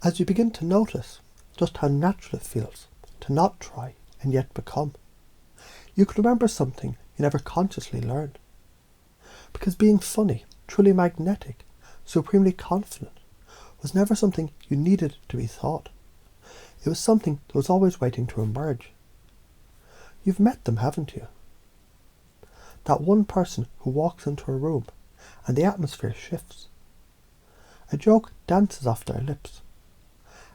As you begin to notice just how natural it feels to not try and yet become, you can remember something you never consciously learned. Because being funny, truly magnetic, supremely confident, was never something you needed to be thought. It was something that was always waiting to emerge. You've met them, haven't you? That one person who walks into a room and the atmosphere shifts. A joke dances off their lips.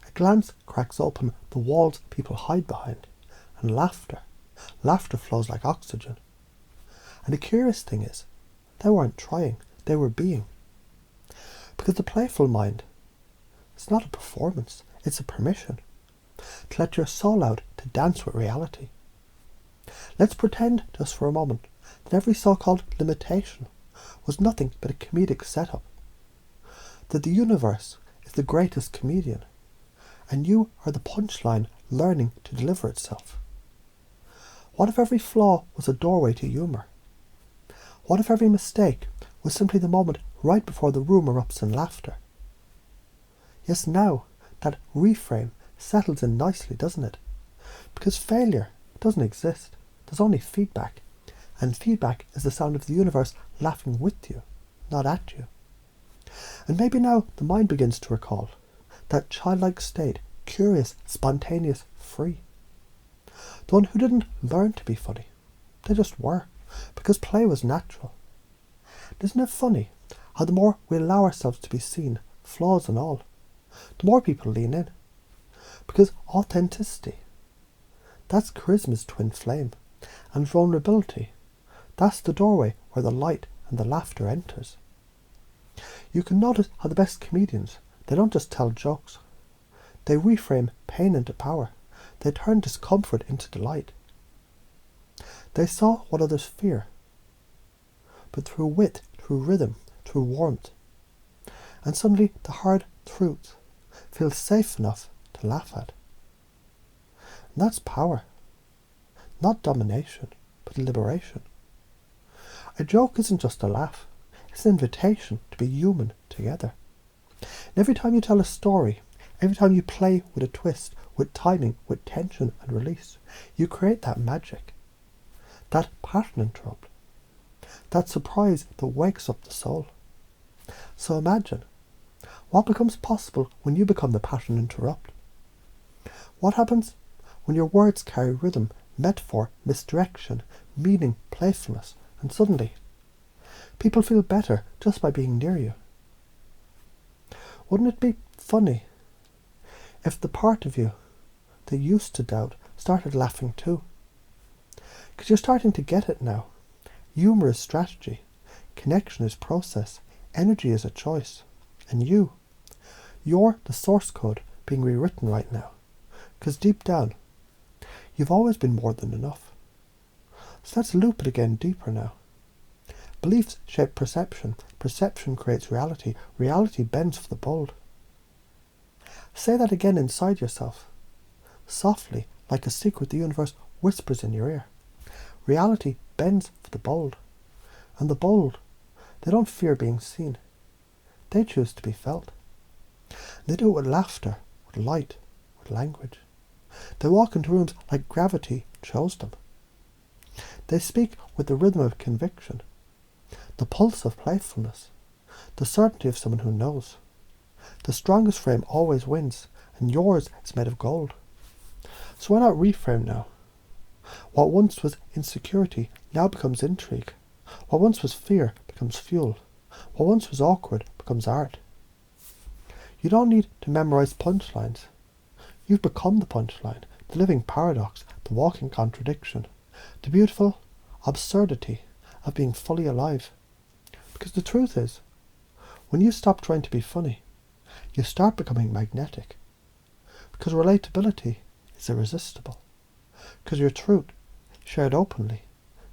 A glance cracks open the walls people hide behind, and laughter flows like oxygen. And the curious thing is, they weren't trying, they were being. Because the playful mind, it's not a performance, it's a permission to let your soul out to dance with reality. Let's pretend just for a moment that every so-called limitation was nothing but a comedic setup. That the universe is the greatest comedian, and you are the punchline learning to deliver itself. What if every flaw was a doorway to humour? What if every mistake was simply the moment right before the room erupts in laughter? Yes, now that reframe settles in nicely, doesn't it? Because failure doesn't exist. There's only feedback. And feedback is the sound of the universe laughing with you, not at you. And maybe now the mind begins to recall that childlike state, curious, spontaneous, free. The one who didn't learn to be funny. They just were, because play was natural. Isn't it funny how the more we allow ourselves to be seen, flaws and all, the more people lean in? Because authenticity, that's charisma's twin flame. And vulnerability, that's the doorway where the light and the laughter enters. You can notice how the best comedians, they don't just tell jokes. They reframe pain into power. They turn discomfort into delight. They saw what others fear, but through wit, through rhythm, through warmth. And suddenly the hard truth feels safe enough to laugh at. And that's power. Not domination, but liberation. A joke isn't just a laugh. It's an invitation to be human together. And every time you tell a story, every time you play with a twist, with timing, with tension and release, you create that magic. That pattern interrupt. That surprise that wakes up the soul. So imagine, what becomes possible when you become the pattern interrupt? What happens when your words carry rhythm, metaphor, misdirection, meaning, playfulness, and suddenly people feel better just by being near you? Wouldn't it be funny if the part of you that used to doubt started laughing too? Because you're starting to get it now. Humour is strategy, connection is process, energy is a choice, and you're the source code being rewritten right now. Because deep down, you've always been more than enough. So let's loop it again deeper now. Beliefs shape perception. Perception creates reality. Reality bends for the bold. Say that again inside yourself. Softly, like a secret the universe whispers in your ear. Reality bends for the bold. And the bold, they don't fear being seen. They choose to be felt. They do it with laughter, with light, with language. They walk into rooms like gravity chose them. They speak with the rhythm of conviction, the pulse of playfulness, the certainty of someone who knows. The strongest frame always wins, and yours is made of gold. So why not reframe now? What once was insecurity now becomes intrigue. What once was fear becomes fuel. What once was awkward becomes art. You don't need to memorize punchlines. You've become the punchline, the living paradox, the walking contradiction, the beautiful absurdity of being fully alive. Because the truth is, when you stop trying to be funny, you start becoming magnetic. Because relatability is irresistible. Because your truth, shared openly,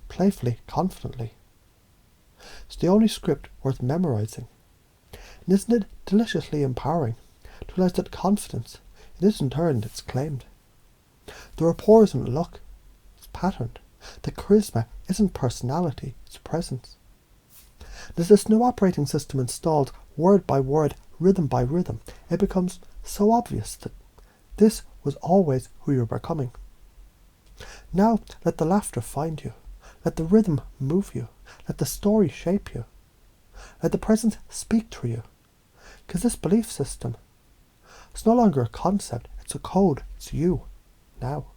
playfully, confidently. It's the only script worth memorizing. And isn't it deliciously empowering to realize that confidence, it isn't earned, it's claimed. The rapport isn't luck, it's patterned. The charisma isn't personality, it's presence. There's this new operating system installed, word by word, rhythm by rhythm. It becomes so obvious that this was always who you were becoming. Now let the laughter find you. Let the rhythm move you. Let the story shape you. Let the present speak through you. Because this belief system, it's no longer a concept, it's a code, it's you, now.